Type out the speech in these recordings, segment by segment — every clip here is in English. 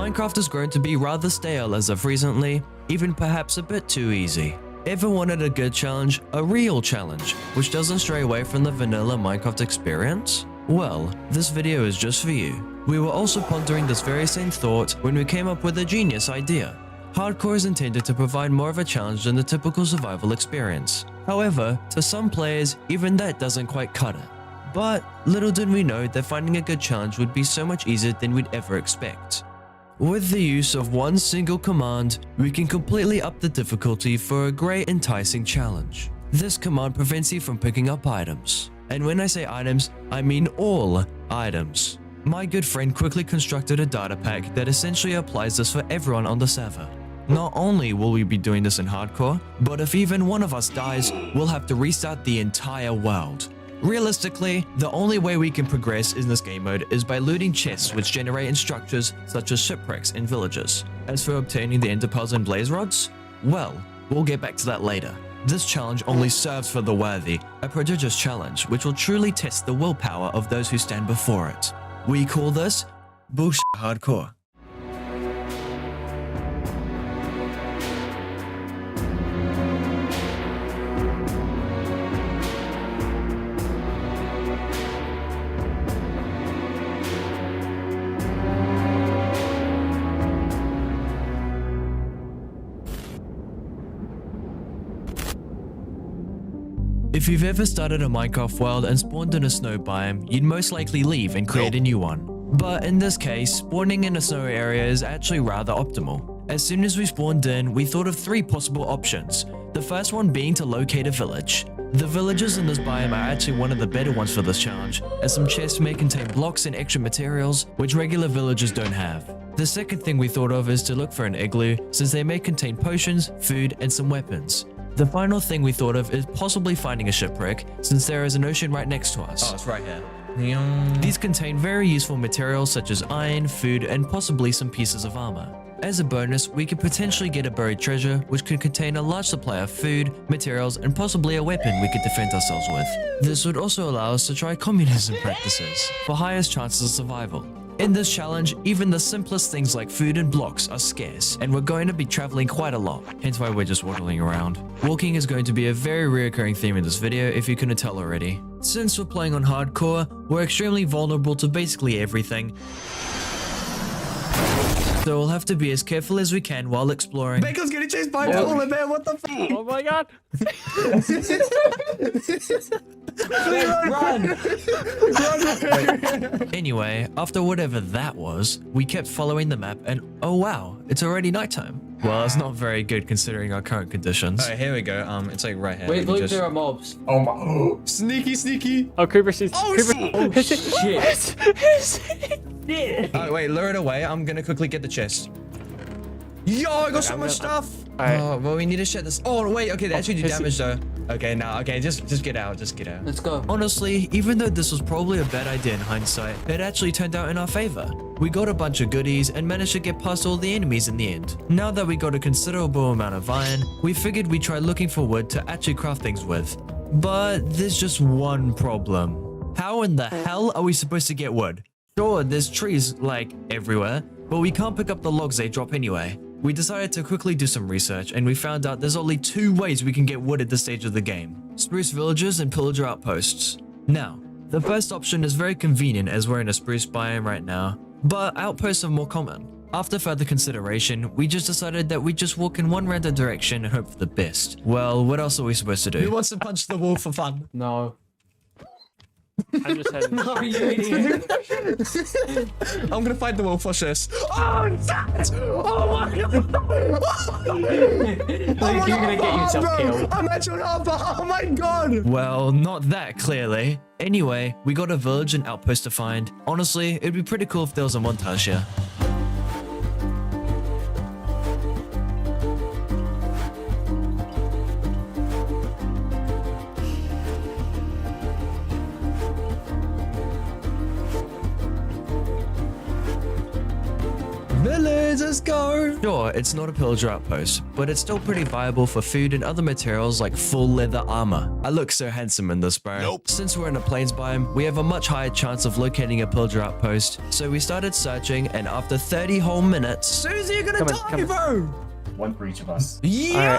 Minecraft has grown to be rather stale as of recently, even perhaps a bit too easy. Ever wanted a good challenge, a real challenge, which doesn't stray away from the vanilla Minecraft experience? Well, this video is just for you. We were also pondering this very same thought when we came up with a genius idea. Hardcore is intended to provide more of a challenge than the typical survival experience. However, to some players, even that doesn't quite cut it. But little did we know that finding a good challenge would be so much easier than we'd ever expect. With the use of one single command, we can completely up the difficulty for a great enticing challenge. This command prevents you from picking up items. And when I say items, I mean all items. My good friend quickly constructed a data pack that essentially applies this for everyone on the server. Not only will we be doing this in hardcore, but if even one of us dies, we'll have to restart the entire world. Realistically, the only way we can progress in this game mode is by looting chests which generate in structures such as shipwrecks and villages. As for obtaining the ender pearls and blaze rods, well, we'll get back to that later. This challenge only serves for the worthy, a prodigious challenge which will truly test the willpower of those who stand before it. We call this bullshit hardcore. If you've ever started a Minecraft world and spawned in a snow biome, you'd most likely leave and create a new one. But in this case, spawning in a snow area is actually rather optimal. As soon as we spawned in, we thought of 3 possible options. The first one being to locate a village. The villages in this biome are actually one of the better ones for this challenge, as some chests may contain blocks and extra materials, which regular villagers don't have. The second thing we thought of is to look for an igloo, since they may contain potions, food, and some weapons. The final thing we thought of is possibly finding a shipwreck, since there is an ocean right next to us. Oh, it's right here. These contain very useful materials such as iron, food, and possibly some pieces of armor. As a bonus, we could potentially get a buried treasure, which could contain a large supply of food, materials, and possibly a weapon we could defend ourselves with. This would also allow us to try communism practices, for highest chances of survival. In this challenge, even the simplest things like food and blocks are scarce, and we're going to be traveling quite a lot, hence why we're just waddling around. Walking is going to be a very reoccurring theme in this video if you couldn't tell already. Since we're playing on hardcore, we're extremely vulnerable to basically everything. So we'll have to be as careful as we can while exploring. Bacon's getting chased by a polar bear, what the fuck? Oh my god! Run! Anyway, after whatever that was, we kept following the map and oh wow, it's already nighttime. Well, it's not very good considering our current conditions. Alright, here we go. It's like right here. Wait, Let me look, just- there are mobs. Oh my. Sneaky, sneaky. Oh, creeper sees. Oh, creeper. shit. Oh shit! Alright, wait, lure it away. I'm gonna quickly get the chest. Yo, I got so much stuff. Alright. Oh, well, we need to shut this. Oh, wait, okay, they actually do is damage though. Okay, now, okay, just get out, just get out. Let's go. Honestly, even though this was probably a bad idea in hindsight, it actually turned out in our favor. We got a bunch of goodies and managed to get past all the enemies in the end. Now that we got a considerable amount of iron, we figured we'd try looking for wood to actually craft things with. But there's just one problem. How in the hell are we supposed to get wood? Sure, there's trees, like, everywhere, but we can't pick up the logs they drop anyway. We decided to quickly do some research and we found out there's only 2 ways we can get wood at this stage of the game. Spruce villages and pillager outposts. Now, the first option is very convenient as we're in a spruce biome right now, but outposts are more common. After further consideration, we just decided that we'd just walk in one random direction and hope for the best. Well, what else are we supposed to do? Who wants to punch the wall for fun? No. I'm just heading. No, you idiot. I'm gonna fight the wall for this. Oh, that! Oh my god! Like, you're gonna get yourself killed. I'm at your upper. Oh my god! Well, not that clearly. Anyway, we got a village and outpost to find. Honestly, it'd be pretty cool if there was a montage here. Village let's go. Sure, it's not a pillager outpost, but it's still pretty viable for food and other materials like full leather armor. I look so handsome in this, bro. Nope. Since we're in a plains biome, we have a much higher chance of locating a pillager outpost, so we started searching, and after 30 whole minutes, Susie, you're gonna Come on, die, come bro. One for each of us. Yeah,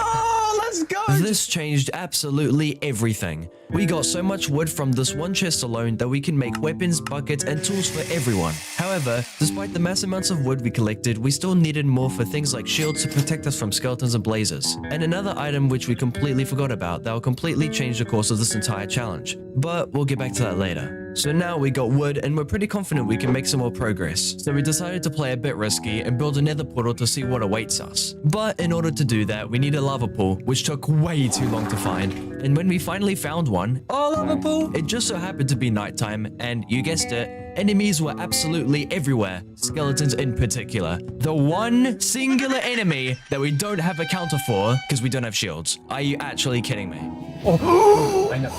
let's go. this changed absolutely everything. We got so much wood from this one chest alone that we can make weapons, buckets, and tools for everyone. However, despite the mass amounts of wood we collected, we still needed more for things like shields to protect us from skeletons and blazes. And another item which we completely forgot about that will completely change the course of this entire challenge. But we'll get back to that later. So now we got wood and we're pretty confident we can make some more progress. So we decided to play a bit risky and build a nether portal to see what awaits us. But in order to do that, we need a lava pool, which took way too long to find. And when we finally found one, lava pool. it just so happened to be nighttime, and you guessed it, enemies were absolutely everywhere, skeletons in particular. The one singular enemy that we don't have a counter for because we don't have shields. Are you actually kidding me? I know.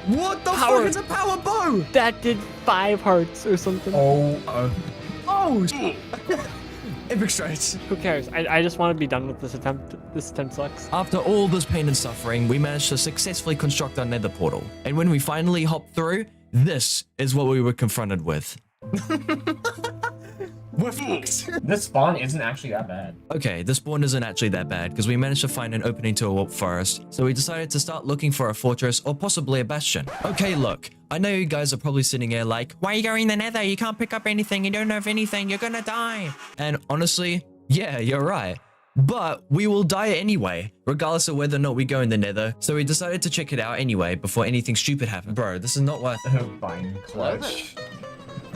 What the Power. fuck is a power bow? That did 5 hearts or something. Oh, epic straight. Who cares? I just want to be done with this attempt. This attempt sucks. After all this pain and suffering, we managed to successfully construct our nether portal. And when we finally hopped through, this is what we were confronted with. We're fucked. This spawn isn't actually that bad. Okay, the spawn isn't actually that bad because we managed to find an opening to a warp forest, so we decided to start looking for a fortress or possibly a bastion. Okay, look, I know you guys are probably sitting here like, why are you going in the nether? You can't pick up anything, you don't have anything, you're gonna die. And honestly, yeah, you're right. But we will die anyway, regardless of whether or not we go in the nether, so we decided to check it out anyway before anything stupid happened. Bro, this is not worth it. Fine, clutch.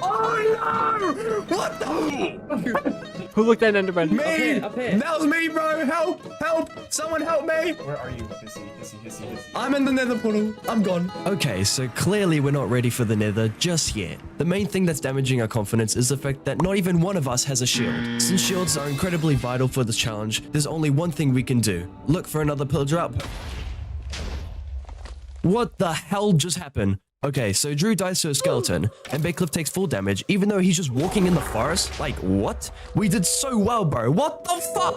Oh no! What the? Who looked at Enderman? Me! Up here. That was me, bro! Help! Help! Someone help me! Where are you? Hissy. I'm in the nether portal. I'm gone. Okay, so clearly we're not ready for the nether just yet. The main thing that's damaging our confidence is the fact that not even one of us has a shield. Since shields are incredibly vital for this challenge, there's only one thing we can do. Look for another pillager outpost. What the hell just happened? Okay, so Drew dies to a skeleton, and Baycliff takes full damage, even though he's just walking in the forest? Like, what? We did so well, bro. What the fuck?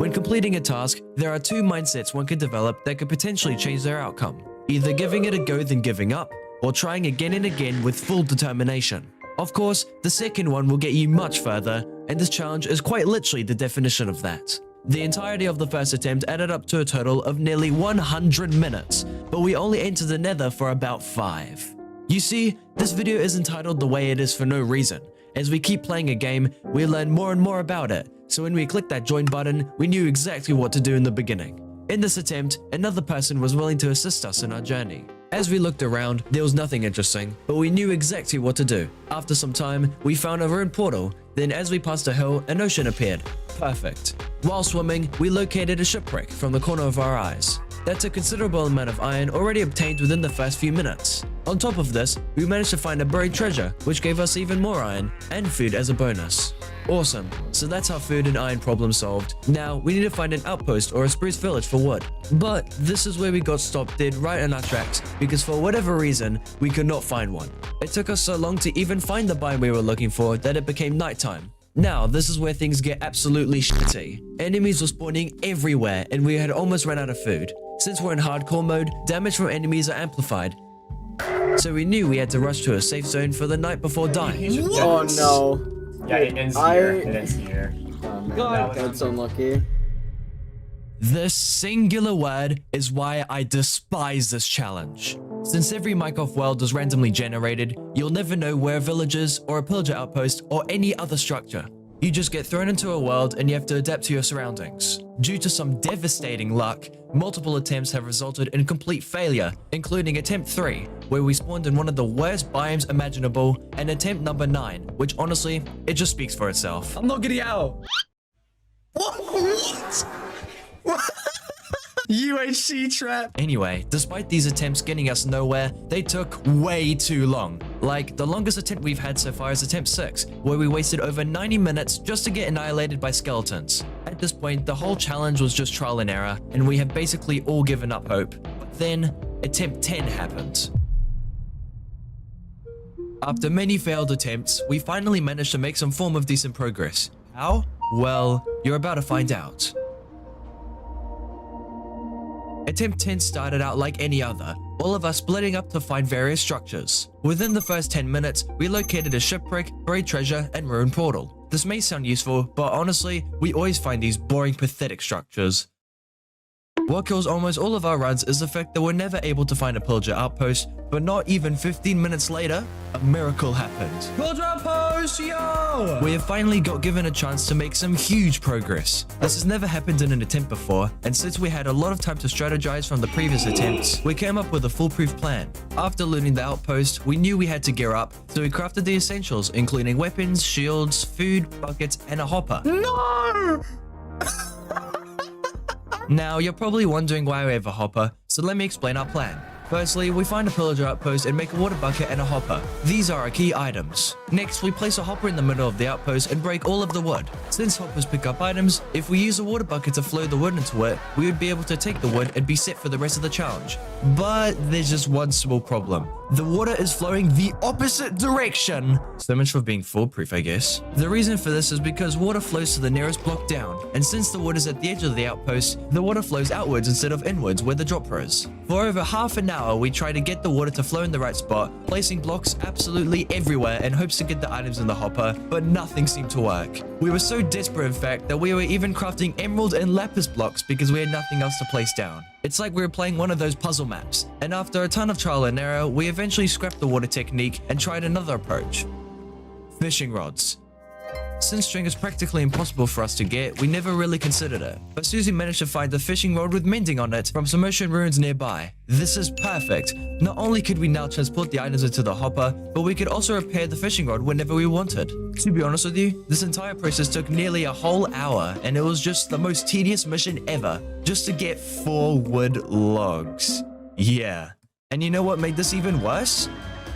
When completing a task, there are 2 mindsets one could develop that could potentially change their outcome. Either giving it a go then giving up, or trying again and again with full determination. Of course, the second one will get you much further, and this challenge is quite literally the definition of that. The entirety of the first attempt added up to a total of nearly 100 minutes, but we only entered the nether for about 5. You see, this video is entitled the way it is for no reason. As we keep playing a game, we learn more and more about it, so when we clicked that join button, we knew exactly what to do in the beginning. In this attempt, another person was willing to assist us in our journey. As we looked around, there was nothing interesting, but we knew exactly what to do. After some time, we found a ruined portal, then as we passed a hill, an ocean appeared. Perfect. While swimming, we located a shipwreck from the corner of our eyes. That's a considerable amount of iron already obtained within the first few minutes. On top of this, we managed to find a buried treasure, which gave us even more iron and food as a bonus. Awesome, so that's our food and iron problem solved. Now, we need to find an outpost or a spruce village for wood. But this is where we got stopped dead right in our tracks, because for whatever reason, we could not find one. It took us so long to even find the biome we were looking for that it became nighttime. Now, this is where things get absolutely shitty. Enemies were spawning everywhere, and we had almost run out of food. Since we're in hardcore mode, damage from enemies are amplified. So we knew we had to rush to a safe zone for the night before dying. Oh no. Yeah, it ends here. It ends here. Oh man, God. that's unlucky. This singular word is why I despise this challenge. Since every Minecraft world is randomly generated, you'll never know where a village is, or a pillager outpost, or any other structure. You just get thrown into a world and you have to adapt to your surroundings. Due to some devastating luck, multiple attempts have resulted in complete failure, including attempt 3, where we spawned in one of the worst biomes imaginable, and attempt number 9, which honestly, it just speaks for itself. I'm not getting out. What? UHC trap. Anyway, despite these attempts getting us nowhere, they took way too long. Like, the longest attempt we've had so far is attempt 6, where we wasted over 90 minutes just to get annihilated by skeletons. At this point, the whole challenge was just trial and error, and we have basically all given up hope. But then, attempt 10 happened. After many failed attempts, we finally managed to make some form of decent progress. How? Well, you're about to find out. Attempt 10 started out like any other, all of us splitting up to find various structures. Within the first 10 minutes, we located a shipwreck, buried treasure, and ruined portal. This may sound useful, but honestly, we always find these boring, pathetic structures. What kills almost all of our runs is the fact that we're never able to find a pillager outpost, but not even 15 minutes later, a miracle happened. Pillager outpost, yo! We have finally got given a chance to make some huge progress. This has never happened in an attempt before, and since we had a lot of time to strategize from the previous attempts, we came up with a foolproof plan. After looting the outpost, we knew we had to gear up, so we crafted the essentials, including weapons, shields, food, buckets, and a hopper. No! Now, you're probably wondering why we have a hopper, so let me explain our plan. Firstly, we find a pillager outpost and make a water bucket and a hopper. These are our key items. Next, we place a hopper in the middle of the outpost and break all of the wood. Since hoppers pick up items, if we use a water bucket to flow the wood into it, we would be able to take the wood and be set for the rest of the challenge. But there's just one small problem. The water is flowing the opposite direction. So much for being foolproof, I guess. The reason for this is because water flows to the nearest block down, and since the wood is at the edge of the outpost, the water flows outwards instead of inwards where the dropper is. For over half an hour, we try to get the water to flow in the right spot, placing blocks absolutely everywhere in hopes to get the items in the hopper, but nothing seemed to work. We were so desperate, in fact, that we were even crafting emerald and lapis blocks because we had nothing else to place down. It's like we were playing one of those puzzle maps, and after a ton of trial and error, we eventually scrapped the water technique and tried another approach. Fishing rods. Since string is practically impossible for us to get, we never really considered it. But Susie managed to find a fishing rod with mending on it from some ocean ruins nearby. This is perfect. Not only could we now transport the items into the hopper, but we could also repair the fishing rod whenever we wanted. To be honest with you, this entire process took nearly a whole hour, and it was just the most tedious mission ever, just to get 4 wood logs. Yeah. And you know what made this even worse?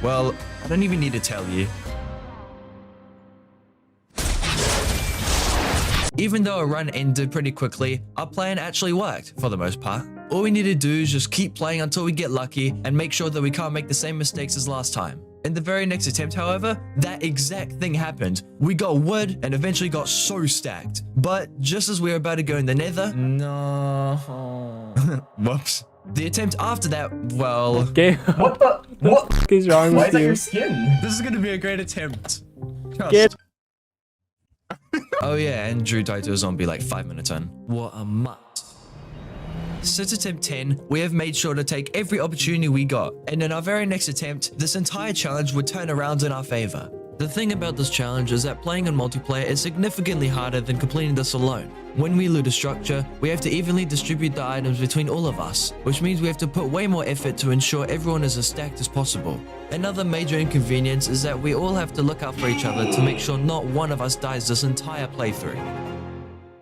Well, I don't even need to tell you. Even though a run ended pretty quickly, our plan actually worked, for the most part. All we need to do is just keep playing until we get lucky and make sure that we can't make the same mistakes as last time. In the very next attempt, however, that exact thing happened. We got wood and eventually got so stacked. But just as we were about to go in the nether... No. Whoops. The attempt after that, well... Okay. What the? What? What is wrong Why with is that you? your skin? This is gonna be a great attempt. Trust. Get- Oh yeah, and Drew died to a zombie like 5 minutes in. What a mutt. Since attempt 10, we have made sure to take every opportunity we got, and in our very next attempt, this entire challenge would turn around in our favor. The thing about this challenge is that playing in multiplayer is significantly harder than completing this alone. When we loot a structure, we have to evenly distribute the items between all of us, which means we have to put way more effort to ensure everyone is as stacked as possible. Another major inconvenience is that we all have to look out for each other to make sure not one of us dies this entire playthrough.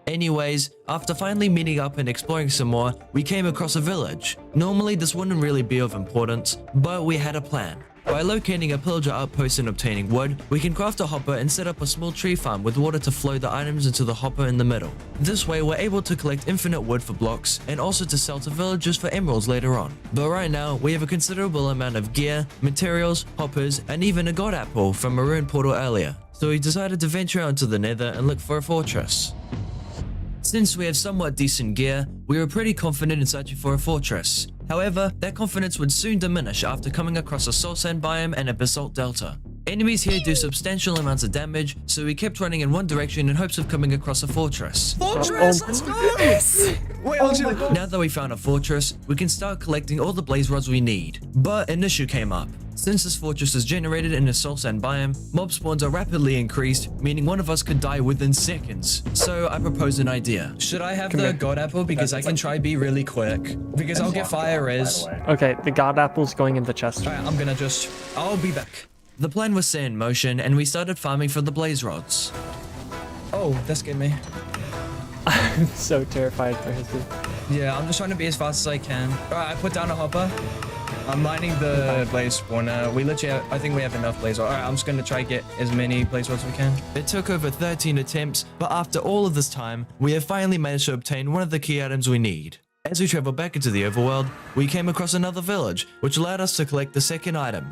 Anyways, after finally meeting up and exploring some more, we came across a village. Normally this wouldn't really be of importance, but we had a plan. By locating a pillager outpost and obtaining wood, we can craft a hopper and set up a small tree farm with water to flow the items into the hopper in the middle. This way we're able to collect infinite wood for blocks and also to sell to villagers for emeralds later on. But right now, we have a considerable amount of gear, materials, hoppers, and even a god apple from a ruined portal earlier. So we decided to venture out into the nether and look for a fortress. Since we have somewhat decent gear, we were pretty confident in searching for a fortress. However, that confidence would soon diminish after coming across a salt sand biome and a basalt delta. Enemies here do substantial amounts of damage, so we kept running in one direction in hopes of coming across a fortress. Fortress, let's go! Wait, Now that we found a fortress, we can start collecting all the blaze rods we need. But an issue came up. Since this fortress is generated in a salt sand biome, mob spawns are rapidly increased, meaning one of us could die within seconds. So I proposed an idea. Should I have the god apple because I can try be really quick? Because I'll get fire res. Okay, the god apple's going in the chest. Alright, I'm gonna just... I'll be back. The plan was set in motion and we started farming for the blaze rods. Oh, that scared me. I'm so terrified for his. Yeah, I'm just trying to be as fast as I can. Alright, I put down a hopper. I'm mining the blaze spawner. We literally have, I think we have enough blaze rods. Alright, I'm just gonna try to get as many blaze rods as we can. It took over 13 attempts, but after all of this time, we have finally managed to obtain one of the key items we need. As we traveled back into the overworld, we came across another village, which allowed us to collect the second item,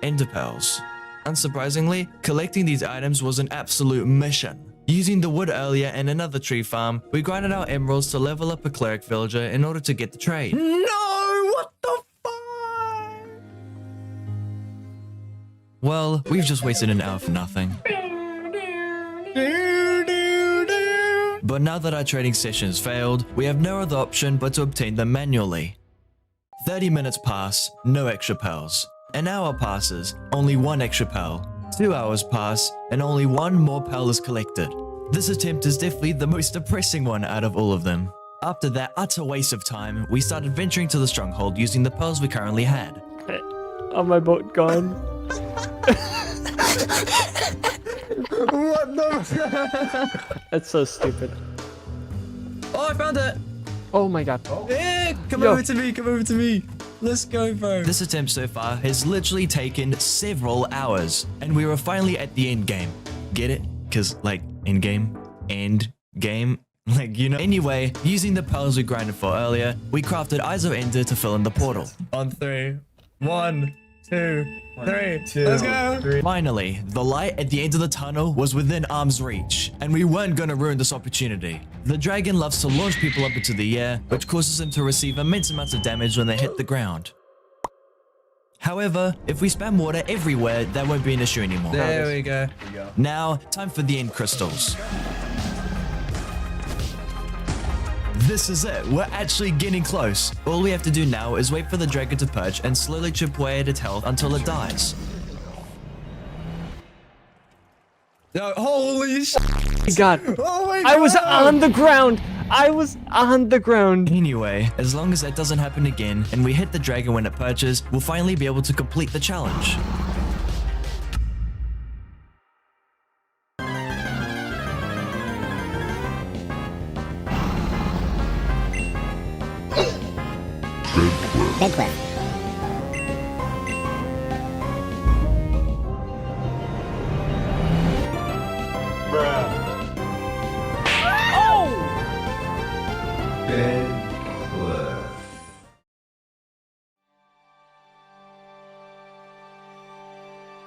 ender pearls. Unsurprisingly, collecting these items was an absolute mission. Using the wood earlier and another tree farm, we grinded out emeralds to level up a cleric villager in order to get the trade. No, what the fuck? Well, we've just wasted an hour for nothing. But now that our trading sessions failed, we have no other option but to obtain them manually. 30 minutes pass, no extra pearls. An hour passes, only one extra pearl. 2 hours pass, and only one more pearl is collected. This attempt is definitely the most depressing one out of all of them. After that utter waste of time, we started venturing to the stronghold using the pearls we currently had. Oh, my boat gone. What the? That's so stupid. Oh, I found it. Oh my god. Hey, come Yo. over to me. Come over to me. Let's go, bro. This attempt so far has literally taken several hours, and we were finally at the end game. Get it? Cause like end game, end game, like you know. Anyway, using the pearls we grinded for earlier, we crafted Eyes of Ender to fill in the portal. On 3, 1, 2, 3. Let's go. Finally, the light at the end of the tunnel was within arm's reach, and we weren't gonna ruin this opportunity. The dragon loves to launch people up into the air, which causes them to receive immense amounts of damage when they hit the ground. However, if we spam water everywhere, that won't be an issue anymore. There we go. Now, time for the end crystals. This is it, we're actually getting close. All we have to do now is wait for the dragon to perch and slowly chip away at its health until it dies. No, holy sh! God. Oh my god! I was on the ground. I was on the ground. Anyway, as long as that doesn't happen again and we hit the dragon when it perches, we'll finally be able to complete the challenge. Big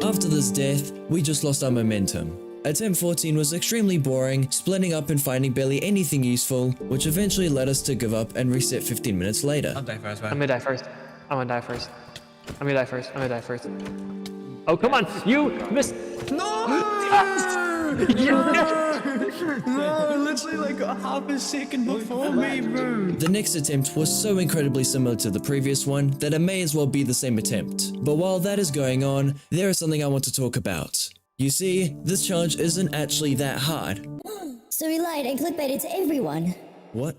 After this death, we just lost our momentum. Attempt 14 was extremely boring, splitting up and finding barely anything useful, which eventually led us to give up and reset 15 minutes later. I'll die first, man. I'm gonna die first. I'm gonna die first. I'm gonna die first. I'm gonna die first. Oh, come on. You missed. No! No, literally like a half a second before me, bro. The next attempt was so incredibly similar to the previous one that it may as well be the same attempt. But while that is going on, there is something I want to talk about. You see, this challenge isn't actually that hard. So he lied and clickbaited to everyone. What?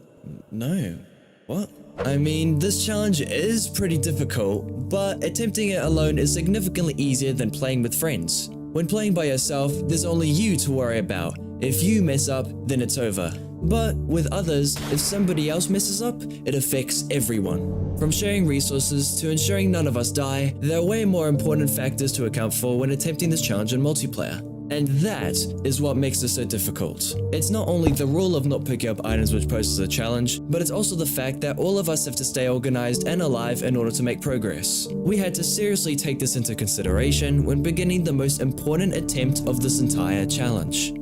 No. What? I mean, this challenge is pretty difficult, but attempting it alone is significantly easier than playing with friends. When playing by yourself, there's only you to worry about. If you mess up, then it's over. But with others, if somebody else messes up, it affects everyone. From sharing resources to ensuring none of us die, there are way more important factors to account for when attempting this challenge in multiplayer. And that is what makes this so difficult. It's not only the rule of not picking up items which poses a challenge, but it's also the fact that all of us have to stay organized and alive in order to make progress. We had to seriously take this into consideration when beginning the most important attempt of this entire challenge.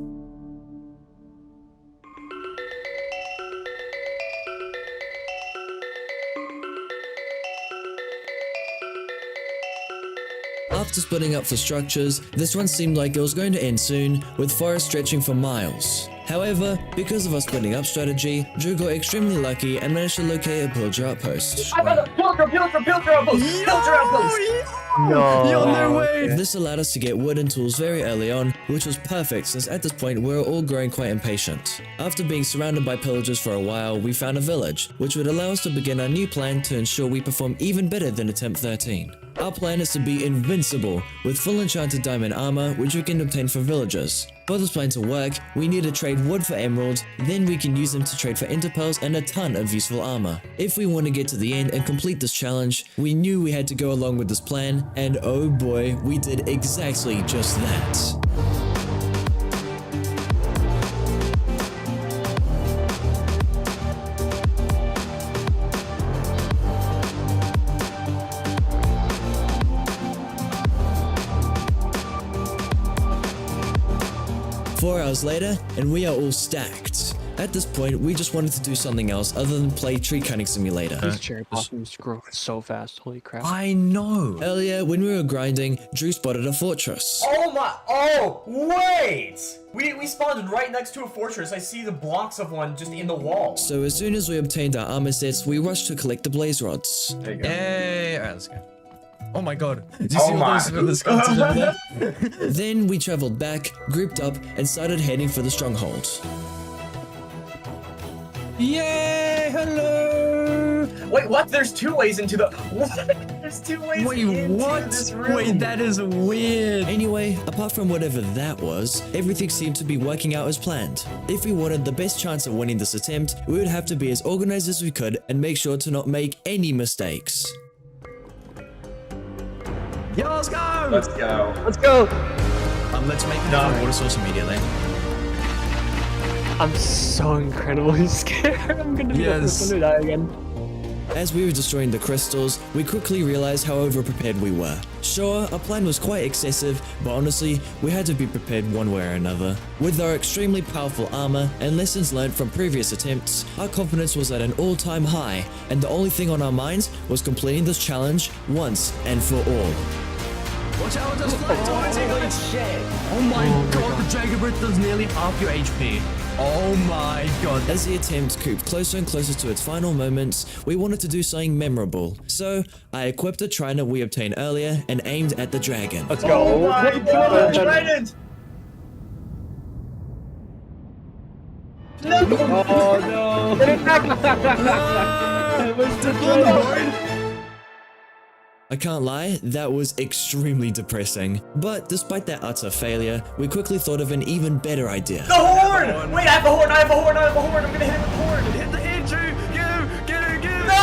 After splitting up for structures, this one seemed like it was going to end soon, with forests stretching for miles. However, because of our splitting up strategy, Drew got extremely lucky and managed to locate a pillager outpost. I got a pillager outpost! Pillager outpost! No. Yo, no way! This allowed us to get wood and tools very early on, which was perfect since at this point we were all growing quite impatient. After being surrounded by pillagers for a while, we found a village, which would allow us to begin our new plan to ensure we perform even better than attempt 13. Our plan is to be invincible, with full enchanted diamond armor, which we can obtain from villagers. For this plan to work, we need to trade wood for emeralds, then we can use them to trade for ender pearls and a ton of useful armor. If we want to get to the end and complete this challenge, we knew we had to go along with this plan, and oh boy, we did exactly just that. 4 hours later, and we are all stacked. At this point, we just wanted to do something else other than play tree cutting simulator. These cherry blossoms grow so fast. Holy crap. I know. Earlier, when we were grinding, Drew spotted a fortress. Oh my! Oh wait! We spawned right next to a fortress. I see the blocks of one just in the wall. So as soon as we obtained our armor sets, we rushed to collect the blaze rods. There you go. Yay! Alright, let's go. Oh my god. Did you Oh see all my. those the skeletons over there? Then we traveled back, grouped up, and started heading for the stronghold. Yay! Hello! Wait, what? There's 2 ways into the. What? There's 2 ways Wait, into what? this room. Wait, that is weird. Anyway, apart from whatever that was, everything seemed to be working out as planned. If we wanted the best chance of winning this attempt, we would have to be as organized as we could and make sure to not make any mistakes. Yo, let's go! Let's go. Let's go. Let's make No. another water source immediately. I'm so incredibly scared. I'm gonna be the first one to die again. As we were destroying the crystals, we quickly realized how overprepared we were. Sure, our plan was quite excessive, but honestly, we had to be prepared one way or another. With our extremely powerful armor and lessons learned from previous attempts, our confidence was at an all-time high, and the only thing on our minds was completing this challenge once and for all. Watch out, just holy shit! Oh my god, the Dragon Breath does nearly half your HP. Oh my god. As the attempt crept closer and closer to its final moments, we wanted to do something memorable. So, I equipped the trainer we obtained earlier and aimed at the dragon. Let's go. Oh my god! Trident! No! Oh no. Get it back. I can't lie, that was extremely depressing. But despite that utter failure, we quickly thought of an even better idea. The horn! Wait, I have a horn! I have a horn! I have a horn! I'm gonna hit him with the horn! Hit the hit, Drew! Get him! Get him! Get him! No!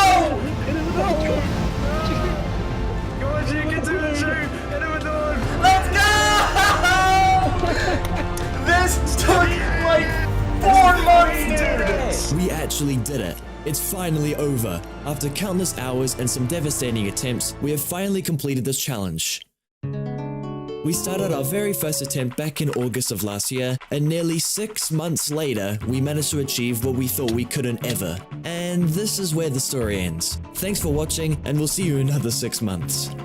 Go on, Drew! Get to it, Drew! Hit him with the horn! Let's go! This took like 4 months, dude! We actually did it. It's finally over. After countless hours and some devastating attempts, we have finally completed this challenge. We started our very first attempt back in August of last year, and nearly 6 months later, we managed to achieve what we thought we couldn't ever. And this is where the story ends. Thanks for watching, and we'll see you in another 6 months.